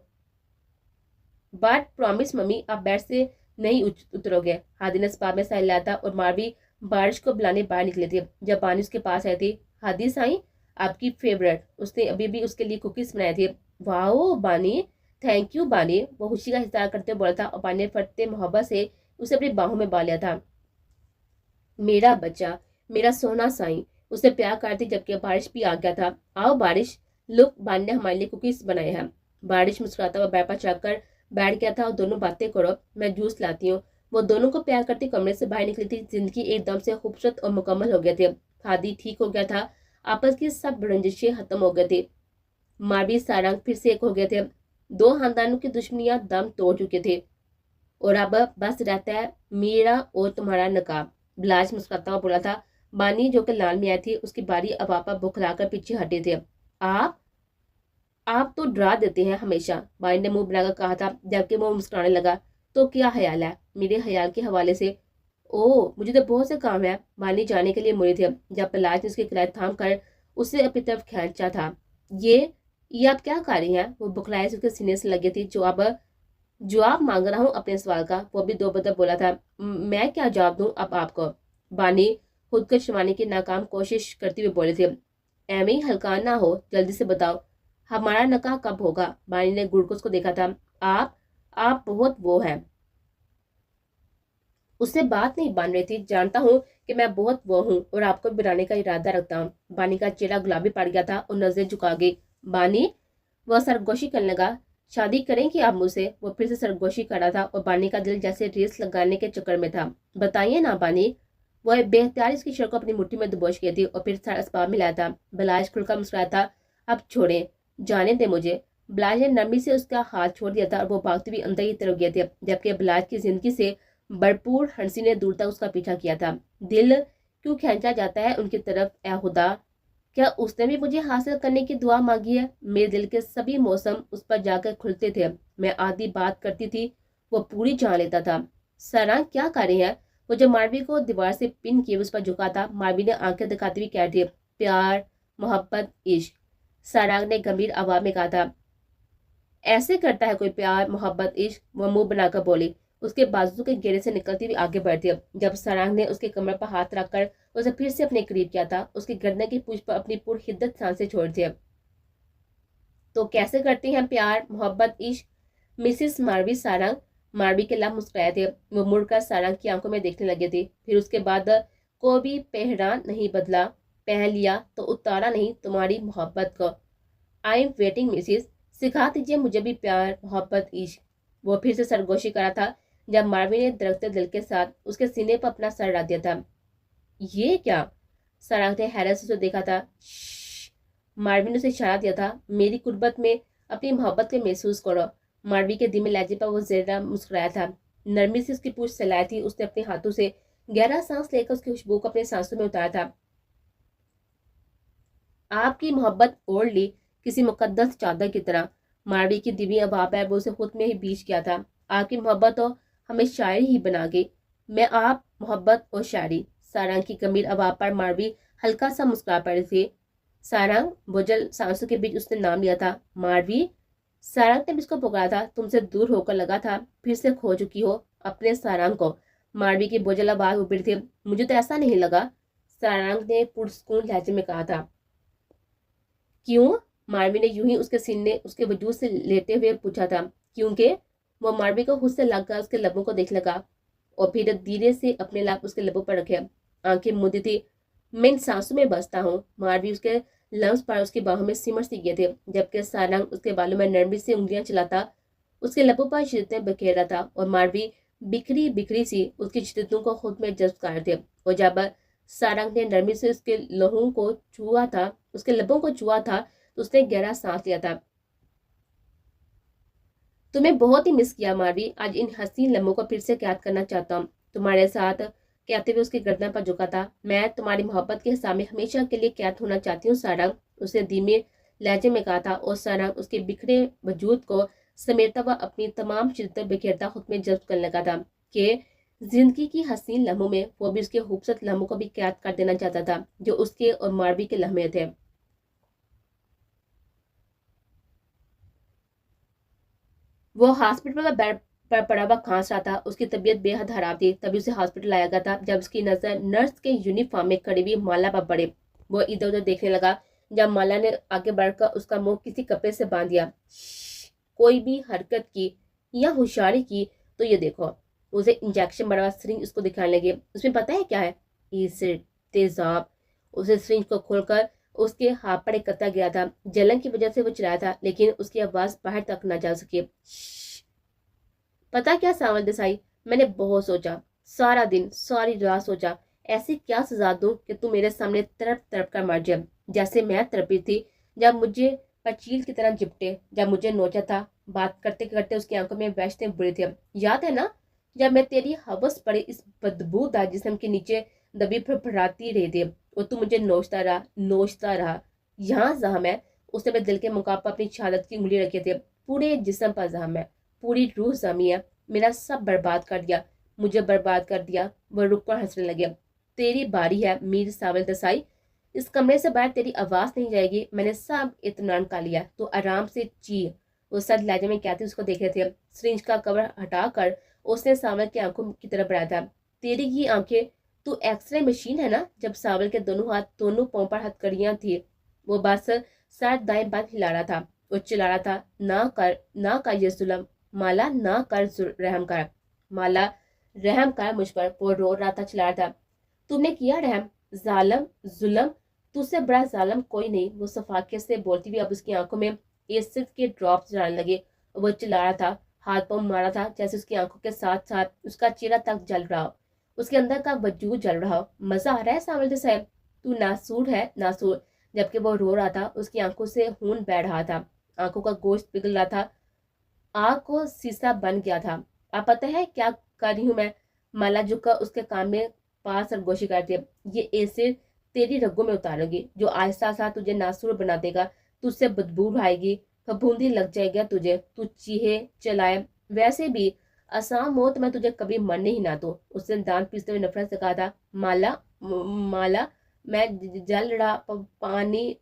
Speaker 1: बट प्रॉमिस मम्मी, आप बेड से नहीं उतरोगे। हादी ने स्पा में सह लिया था और मारवी बारिश को बुलाने बाहर निकले थे। जब बानी उसके पास आई थी। हादी साईं, आपकी फेवरेट, उसने अभी भी उसके लिए कुकीज बनाए थे। वाओ बानी, थैंक यू बानी, वो खुशी का इज़हार करते बोला था और बानी ने फटते मोहब्बत से उसे अपनी बाहों में बांध लिया था। मेरा बच्चा, मेरा सोना साईं, उसे प्यार करती जबकि बारिश भी आ गया था। आओ बारिश, लुक, बानी ने हमारे लिए कुकीज बनाए हैं। बारिश मुस्कुराता हुआ बैठ पर चढ़कर बैठ गया था और दोनों बातें करो, मैं जूस लाती हूँ। वो दोनों को प्यार करती कमरे से बाहर निकली थी। जिंदगी एकदम से खूबसूरत और मुकम्मल हो गए थे। हादी ठीक हो गया था। आपस की सब रंजिशें खत्म हो गए थे। मारवी सारंग फिर से एक हो गए थे। दो खानदानों की दुश्मनियां दम तोड़ चुके थे और अब बस रहता है मेरा और तुम्हारा नकाब। بلاش مسکراتا ہوا بولا تھا۔ بانی جو کہ لال میں آئی تھی، اس کی باری اب آپا بکھلا کر پیچھے ہٹے تھے۔ آپ آپ تو ڈرا دیتے ہیں ہمیشہ، بانی نے منہ بنا کر کہا تھا، جبکہ وہ مسکرانے لگا۔ تو کیا خیال ہے میرے خیال کے حوالے سے؟ او مجھے تو بہت سے کام ہے، بانی جانے کے لیے مڑی تھی جب پلاش نے اس کی کلائی تھام کر اسے اپنی طرف کھینچا تھا۔ یہ آپ کیا کر رہی ہیں؟ وہ بکھلائی سے اس کے سینے سے لگی تھی۔ جواب مانگ رہا ہوں اپنے سوال کا، وہ بھی دو بدر بولا تھا۔ میں کیا جواب دوں اب آپ کو؟ بانی خود کو شرمانے کی ناکام کوشش کرتی ہوئی بولی تھی۔ ایویں ہلکا نہ ہو، جلدی سے بتاؤ ہمارا نکاح کب ہوگا؟ بانی نے گلوکوز کو دیکھا تھا۔ آپ بہت وہ ہیں۔ اس سے بات نہیں بن رہی تھی۔ جانتا ہوں کہ میں بہت وہ ہوں اور آپ کو بنانے کا ارادہ رکھتا ہوں۔ بانی کا چہرہ گلابی پڑ گیا تھا اور نظریں جھکا گئی۔ بانی وہ سرگوشی کرنے لگا۔ شادی کریں گی آپ مجھ سے؟ وہ پھر سے سرگوشی کر رہا تھا اور بانی کا دل جیسے ریس لگانے کے چکر میں تھا۔ بتائیے نا بانی۔ وہ بے اختیار اس کی شر کو اپنی مٹھی میں دبوچ گئی تھی اور پھر سارا اسباب میں لایا تھا۔ بلاش کھل کر مسکرایا تھا۔ اب چھوڑیں، جانے دیں مجھے۔ بلاش نے نرمی سے اس کا ہاتھ چھوڑ دیا تھا اور وہ بھاگتی ہوئی اندر کی طرف گئی تھی، جبکہ بلاش کی زندگی سے بھرپور ہنسی نے دور تک اس کا پیچھا کیا تھا۔ دل کیوں کھینچا جاتا ہے ان کی طرف اے خدا؟ کیا اس نے بھی مجھے حاصل کرنے کی دعا مانگی ہے؟ میرے دل کے سبھی موسم اس پر جا کر کھلتے تھے۔ میں آدھی بات کرتی تھی وہ پوری جان لیتا تھا۔ سارا کیا کر رہی ہے؟ وہ جو ماروی کو دیوار سے پن کیے اس پر جھکا تھا۔ ماروی نے آنکھیں دکھاتے ہوئے کہہ دی، پیار، محبت، عشق۔ ساراگ نے گمبھیر آواز میں کہا تھا، ایسے کرتا ہے کوئی پیار، محبت، عشق؟ وہ منہ بنا کر بولی، اس کے بازو کے گھیرے سے نکلتی ہوئی آگے بڑھتی۔ جب سارنگ نے اس کے کمر پر ہاتھ رکھ کر اسے پھر سے اپنے قریب کیا تھا، اس کی گردن کی پوچھ پر اپنی پر حدت سانسیں چھوڑ دی۔ تو کیسے کرتی ہیں پیار، محبت، عشق مسز ماروی؟ سارنگ ماروی کے لب مسکرائے تھے۔ وہ مڑ کر سارنگ کی آنکھوں میں دیکھنے لگی تھی۔ پھر اس کے بعد کو بھی پہرا نہیں بدلا، پہن لیا تو اتارا نہیں تمہاری محبت کو۔ آئی ایم ویٹنگ مسز، سکھا دیجیے مجھے بھی پیار، محبت، عشق۔ وہ پھر سے سرگوشی کرا تھا جب ماروی نے درخت دل کے ساتھ اس کے سینے پر اپنا سر رکھ دیا تھا۔ یہ کیا؟ سارنگ نے حیرت سے اسے دیکھا تھا۔ ماروی نے اسے اشارہ دیا تھا، میری قربت میں اپنی محبت کے محسوس کرو۔ ماروی کے دھیمے لہجے پر وہ زیرہ مسکرایا تھا۔ نرمی سے اس کی پوچھ سلائی تھی۔ اس نے اپنے ہاتھوں سے گہرا سانس لے کر اس کی خوشبو کو اپنے سانسوں میں اتارا تھا۔ آپ کی محبت اوڑھ لی کسی مقدس چادر کی طرح۔ ماروی کی دھیمی آواز ہے وہ اسے خود میں ہی بیچ کیا تھا۔ آپ کی محبت تو ہمیں شاعر ہی بنا گئی۔ میں آپ، محبت اور شاعری۔ سارنگ کی گمبھیر آواز پر ماروی ہلکا سا مسکرا پڑی تھی۔ سارنگ، بجل سانسوں کے بیچ اس نے نام لیا تھا۔ ماروی؟ سارنگ نے اس کو پکارا تھا۔ تم سے دور ہو کر لگا تھا پھر سے کھو چکی ہو اپنے سارنگ کو۔ ماروی کی بجل آواز ابھری تھی۔ مجھے تو ایسا نہیں لگا، سارنگ نے پرسکون لہجے میں کہا تھا۔ کیوں؟ ماروی نے یوں ہی اس کے سینے اس کے وجود سے لیٹے ہوئے پوچھا تھا۔ کیونکہ وہ ماروی کو خود سے لگ کر اس کے لبوں کو دیکھ لگا اور پھر دھیرے سے اپنے لب اس کے لبوں پر رکھے، آنکھیں موندی تھی۔ میں ان سانسوں میں بستا ہوں۔ ماروی اس کے لمس پر اس کی باہوں میں سمٹ سی گئے تھے، جبکہ سارنگ اس کے بالوں میں نرمی سے انگلیاں چلاتا اس کے لبوں پر شدتیں بکھیر رہا تھا اور ماروی بکھری بکھری سی اس کی شدتوں کو خود میں جذب کر تھے۔ اور جب سارنگ نے نرمی سے اس کے لہوں کو چھوا تھا، اس کے لبوں کو چھوا تھا، تو اس نے گہرا سانس لیا تھا۔ تمہیں بہت ہی مس کیا ماروی، آج ان حسین لمحوں کو پھر سے قید کرنا چاہتا ہوں تمہارے ساتھ، کہتے ہوئے اس کی گردن پر جھکا تھا۔ میں تمہاری محبت کے حصہ میں ہمیشہ کے لیے قید ہونا چاہتی ہوں سارنگ، اس نے دھیمے لہجے میں کہا تھا، اور سارنگ اس کے بکھرے وجود کو سمیٹتا ہوا اپنی تمام شدتیں بکھیرتا خود میں جذب کرنے لگا تھا کہ زندگی کی حسین لمحوں میں وہ بھی اس کے خوبصورت لمحوں کو بھی قید کر دینا چاہتا تھا جو اس کے اور ماروی کے لمحے تھے۔ وہ ہاسپٹل کا بیڈ پر پڑا ہوا کھانس رہا تھا۔ اس کی طبیعت بے حد خراب تھی، تبھی اسے ہاسپٹل لایا گیا تھا۔ جب اس کی نظر نرس کے یونیفارم میں کھڑی ہوئی مالا پر پڑی، وہ ادھر ادھر دیکھنے لگا۔ جب مالا نے آگے بڑھ کر اس کا منہ کسی کپڑے سے باندھ دیا، کوئی بھی حرکت کی یا ہوشیاری کی تو یہ دیکھو۔ اسے انجیکشن بڑا سرنج اس کو دکھانے لگے۔ اس میں پتہ ہے کیا ہے؟ اسے تیزاب۔ اسے سرنج کو کھول کر اس کے ہاتھ پر ایک قطرہ گیا تھا۔ جلن کی وجہ سے وہ چلایا تھا، لیکن اس کی آواز باہر تک نہ جا سکی۔ پتا کیا ساول دسائی، میں نے بہت سوچا، سارا دن ساری رات سوچا، ایسی کیا سزا دوں کہ تم میرے سامنے تڑپ تڑپ کر مر جائے، جیسے میں تڑپی تھی جب مجھے پچیل کی طرح جپٹے، جب مجھے نوچا تھا۔ بات کرتے کرتے اس کی آنکھوں میں وحشتیں بڑی تھی۔ یاد ہے نا जब मैं तेरी हवस पड़े इस बदबूदार जिस्म के नीचे दबी फड़फड़ाती रही थी और तू मुझे नोचता रहा। यहाँ जहम है। उसने मेरे दिल के मुकाम पर अपनी शहादत की उंगली रखी थी। पूरे जिस्म पर जहम है, पूरी रूह जमी है। मेरा सब बर्बाद कर दिया, मुझे बर्बाद कर दिया। वह रुक कर हंसने लगे। तेरी बारी है मीर सावल दसाई, इस कमरे से बाहर तेरी आवाज नहीं जाएगी। मैंने सब इत्मीनान कर लिया, तो आराम से ची। वो सद लहजे में कहती उसको देख रहे थे। सिरिंज का कवर हटाकर उसने सावल की आंखों की तरफ बढ़ाया था। तेरी ये आंखें, तू एक्सरे मशीन है ना? जब सावल के दोनों हाथ दोनों पांव पर हथकड़ियां थी, वो बस सर दाएं बाएं हिला रहा था। वो चिल्ला रहा था, ना कर ये जुल्म, माला ना कर, रहम कर, माला रहम कर मुझ पर। वो रो रहा था, चिल्ला रहा था, तुमने किया रहम, जालम जुल्म, तुझसे बड़ा जालम कोई नहीं। वो सफाकियत से बोलती हुई अब उसकी आंखों में एसिड के ड्रॉप्स जाने लगे। वो चिल्ला रहा था, हाथ पांव मारा था, जैसे उसकी आंखों के साथ साथ उसका चेहरा तक जल रहा हो, उसके अंदर का वजूद जल रहा हो। मजा आ रहा है सावल साहब, तू नासूर है नासूर। जबकि वो रो रहा था, उसकी आंखों से खून बह रहा था, आंखों का गोश्त पिघल रहा था, आग को शीशा बन गया था। आप पता है क्या कर रही हूँ मैं? माला झुककर उसके कान में पास सरगोशी करती है, ये एसिड तेरी रगों में उतारूंगी, जो आहिस्ता आहिस्ता तुझे नासूर बना देगा। तुझसे बदबू आएगी, फफूंदी लग जाएगा तुझे, तू चीहे चलाए। वैसे भी आसाम मौत मैं तुझे कभी मरने ही ना दूं। उसने दांत पीसते हुए नफरत से कहा था। माला मैं जल रहा पानी।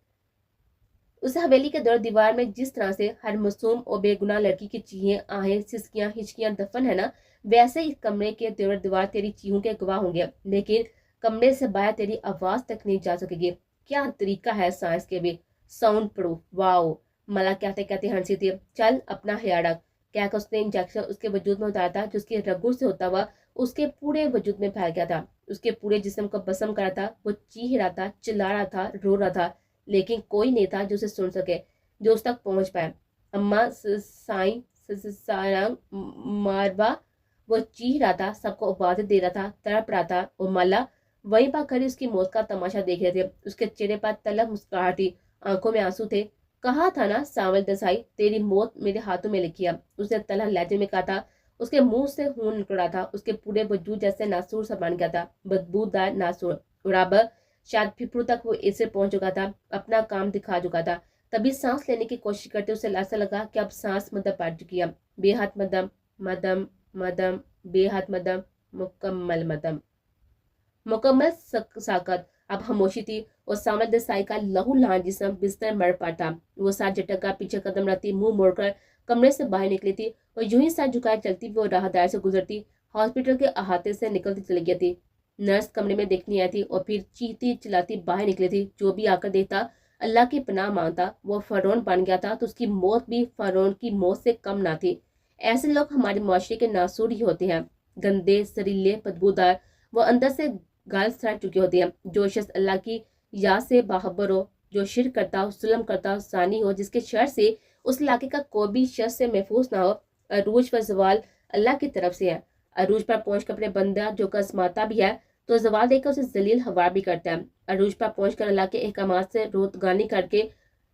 Speaker 1: उस हवेली के दर दीवार में जिस तरह से हर मासूम और बेगुनाह लड़की की चीखें, आहें, सिसकियां, हिचकियां दफन है ना, वैसे ही कमरे के दर दीवार तेरी चीखों के गवाह होंगे, लेकिन कमरे से बाहर तेरी आवाज तक नहीं जा सकेगी। क्या तरीका है साइंस के भी, साउंड प्रूफ। वाओ, मला कहते कहते हंसी थी। चल अपना हया रख, कहकर उसने इंजेक्शन उसके वजूद में उतारा था, जो उसके रगों से होता हुआ उसके पूरे वजूद में फैल गया था, उसके पूरे जिस्म को भस्म कर रहा था। वो चीख रहा था, चिल्ला रहा था, रो रहा था, लेकिन कोई नहीं था जो उसे सुन सके, जो उस तक पहुंच पाए। अम्मा साई सारंग मारवा। वो चीख रहा था, सबको आवाजें दे रहा था, तड़प रहा था। और मल्ला वहीं पर खड़ी उसकी मौत का तमाशा देख रहे थे। उसके चेहरे पर तलब मुस्कुराहट थी, आंखों में आंसू थे। कहा था ना सावल दसाई, तेरी मौत मेरे हाथों में लिखी है, उसने तलह लहजे में कहा था। उसके मुंह से खून निकल रहा था, उसके पूरे वजूद जैसे नासूर सा बन गया था, बदबूदार नासूर। बराबर शायद फिफड़ू तक वो ऐसे पहुंच चुका था, अपना काम दिखा चुका था। तभी सांस लेने की कोशिश करते उसे ऐसा लगा कि अब सांस मदम पड़ चुकी है। बेहद मदम मदम मदम, बेहद मदम, मुकम्मल मदम, मुकम्मल साकत। अब खामोशी थी और सामने देसाई का लहू लहान जिस्म बिस्तर मर पड़ा था। वो साथ झटक कर पीछे कदम रखती, मुंह मोड़कर कमरे से बाहर निकली थी और यूं ही साथ झुकाए चलती वो राहदार से गुजरती हॉस्पिटल के अहाते से निकलती चली गई थी। नर्स कमरे में देखने आई थी और फिर चीखती चिल्लाती बाहर निकली थी। जो भी आकर देखता अल्लाह की पनाह मांगता। वो फरौन बन गया था तो उसकी मौत भी फरौन की मौत से कम ना थी। ऐसे लोग हमारे माशरे के नासूर ही होते हैं, गंदे, सरीले, बदबूदार। वो अंदर से गाल सड़ चुकी होती है। जो शख्स अल्लाह की याद से बाखबर हो, जो शिरक करता हो, जुल्म करता हो, सानी हो, जिसके शर से उस इलाके का कोई भी शख्स से महफूज ना हो। अरूज व जवाल अल्लाह की तरफ से है। अरूज पर पहुंच कर अपने बंदा जो आजमाता भी है, तो जवाल देकर उसे जलील हवार भी करता है। अरूज पर पहुंच कर अल्लाह के अहकामात से रोतगानी करके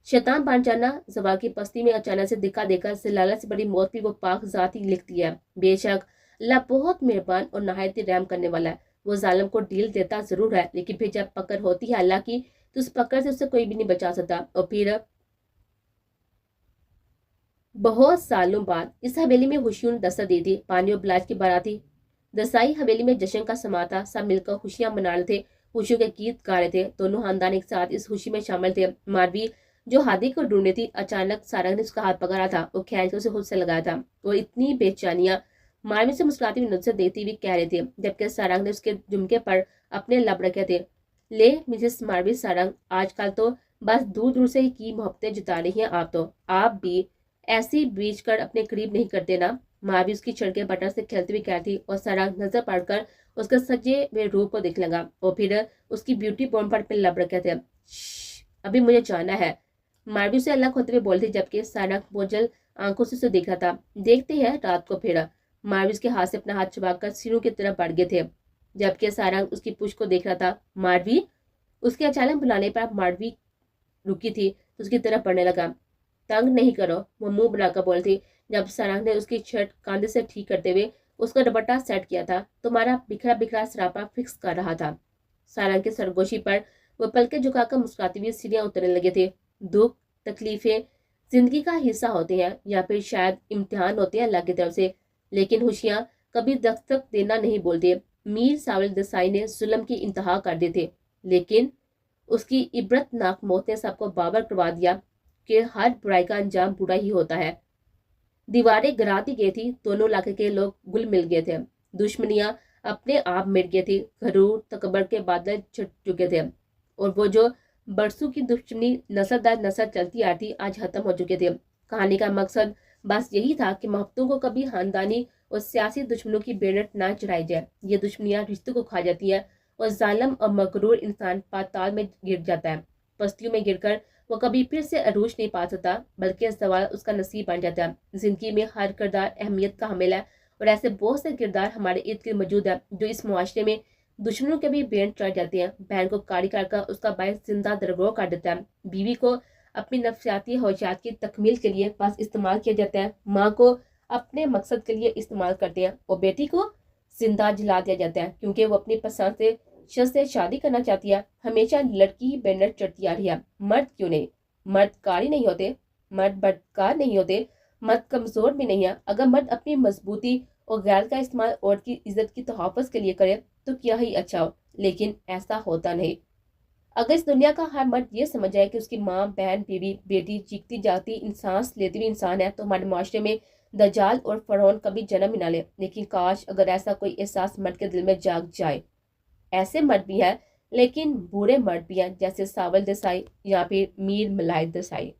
Speaker 1: शैतान बन जाना। जवाल की पस्ती में अचानक से दिखा देकर जलालत से बड़ी मौत भी वो पाक जात ही लिखती है। बेशक अल्लाह बहुत मेहरबान और नहायत रहम करने वाला है। वो जालिम को डील देता जरूर है, लेकिन फिर जब पकड़ होती है अल्लाह की, तो उस पकड़ से उसे कोई भी नहीं बचा सकता। और फिर बहुत सालों बाद इस हवेली में खुशियों ने दस्तक दी थी। पानी और बिलाज की बारात थी। दसाई हवेली में जश्न का समा था। सब मिलकर खुशियां मना रहे थे, खुशियों के गीत गा रहे थे। दोनों खानदान एक साथ इस खुशी में शामिल थे। मारवी जो हादी को ढूंढ रही थी, अचानक सारंग ने उसका हाथ पकड़ा था और खैर के उसे खुद से लगाया था। और इतनी बेचैनियां मारवी से मुस्कुराती हुई नजर देखती हुई कह रहे थे, जबकि सारंग ने उसके जुमके पर अपने लब रखे थे। ले मिसेस मारवी सारंग, आजकल तो बस दूर दूर से ही की मोहब्बतें जता रही हैं आप तो। आप भी ऐसी बीच कर अपने करीब नहीं करते ना। माँ भी उसकी छड़ के बटन से खेलती हुई कहती और सारंग नजर पड़कर उसके सजे हुए रूप को देख लगा और फिर उसकी ब्यूटी पॉइंट पर अपने लब रखे थे। अभी मुझे जाना है, मारवी से अलग होते हुए बोलती, जबकि सारंग बोझल आंखों से उसे देख रहा था। देखते हैं रात को फिर। मारवी उसके हाथ से अपना हाथ छुपाकर सिरों की तरफ बढ़ गए थे, जबकि सारंग उसकी पुछ को देख रहा था। मारवी, उसके अचानक बुलाने पर मारवी रुकी थी तो उसकी तरफ बढ़ने लगा। तंग नहीं करो, वो मुंह बनाकर बोलती, जब सारंग ने उसकी शर्ट कांधे से ठीक करते हुए اس کا دوپٹہ سیٹ کیا تھا، تمہارا بکھرا بکھرا سراپا فکس کر رہا تھا۔ سارنگ کے سرگوشی پر وہ پلکیں جھکا کر مسکراتے ہوئے سیڑھیاں اترنے لگے تھے۔ دکھ، تکلیفیں زندگی کا حصہ ہوتے ہیں، یا پھر شاید امتحان ہوتے ہیں اللہ کی طرف سے، لیکن خوشیاں کبھی دستک دینا نہیں بولتے۔ میر ساول دیسائی نے ظلم کی انتہا کر دی تھی، لیکن اس کی عبرت ناک موت نے سب کو باور کروا دیا کہ ہر برائی کا انجام برا ہی ہوتا ہے۔ دیواریں گراتی گئی تھی، دونوں علاقے کے لوگ گل مل گئے تھے، دشمنیاں اپنے آپ مٹ گئی تھی، غرور تکبر کے بادل چھٹ چکے تھے، اور وہ جو برسوں کی دشمنی نسل در نسل چلتی آ تھی آج ختم ہو چکے تھے۔ کہانی کا مقصد بس یہی تھا کہ محبتوں کو کبھی خاندانی اور سیاسی دشمنوں کی بینٹ نہ چڑھائی جائے۔ یہ دشمنیاں رشتوں کو کھا جاتی ہیں اور ظالم اور مغرور انسان پاتال میں گر جاتا ہے۔ پستیوں میں گر کر وہ کبھی پھر سے عروج نہیں پا سکتا، بلکہ زوال اس کا نصیب بن جاتا ہے۔ زندگی میں ہر کردار اہمیت کا حامل ہے، اور ایسے بہت سے کردار ہمارے ارد گرد موجود ہیں جو اس معاشرے میں دشمنوں کے بھی بینٹ چڑھ جاتے ہیں۔ بہن کو کاڑی کر کر اس کا باعث زندہ درگور کر دیتا ہے، بیوی کو اپنی نفسیاتی حوجات کی تکمیل کے لیے بس استعمال کیا جاتا ہے، ماں کو اپنے مقصد کے لیے استعمال کرتے ہیں، اور بیٹی کو زندہ جلا دیا جاتا ہے کیونکہ وہ اپنی پسند سے شخص سے شادی کرنا چاہتی ہے۔ ہمیشہ لڑکی ہی بینٹ چڑھتی آ رہی ہے، مرد کیوں نہیں؟ مرد کاڑی نہیں ہوتے، مرد بدکار نہیں ہوتے، مرد کمزور بھی نہیں ہے۔ اگر مرد اپنی مضبوطی اور غیرت کا استعمال عورت کی عزت کی تحفظ کے لیے کرے تو کیا ہی اچھا ہو، لیکن ایسا ہوتا نہیں۔ اگر اس دنیا کا ہر مرد یہ سمجھ جائے کہ اس کی ماں، بہن، بیوی، بیٹی چیختی جاتی سانس لیتی ہوئی انسان ہے تو ہمارے معاشرے میں دجال اور فرعون کبھی جنم ہی نہ لے۔ لیکن کاش اگر ایسا کوئی احساس مرد کے دل میں جاگ جائے۔ ایسے مرد بھی ہیں، لیکن برے مرد بھی ہیں، جیسے ساول دیسائی یا پھر میر ملائک دیسائی۔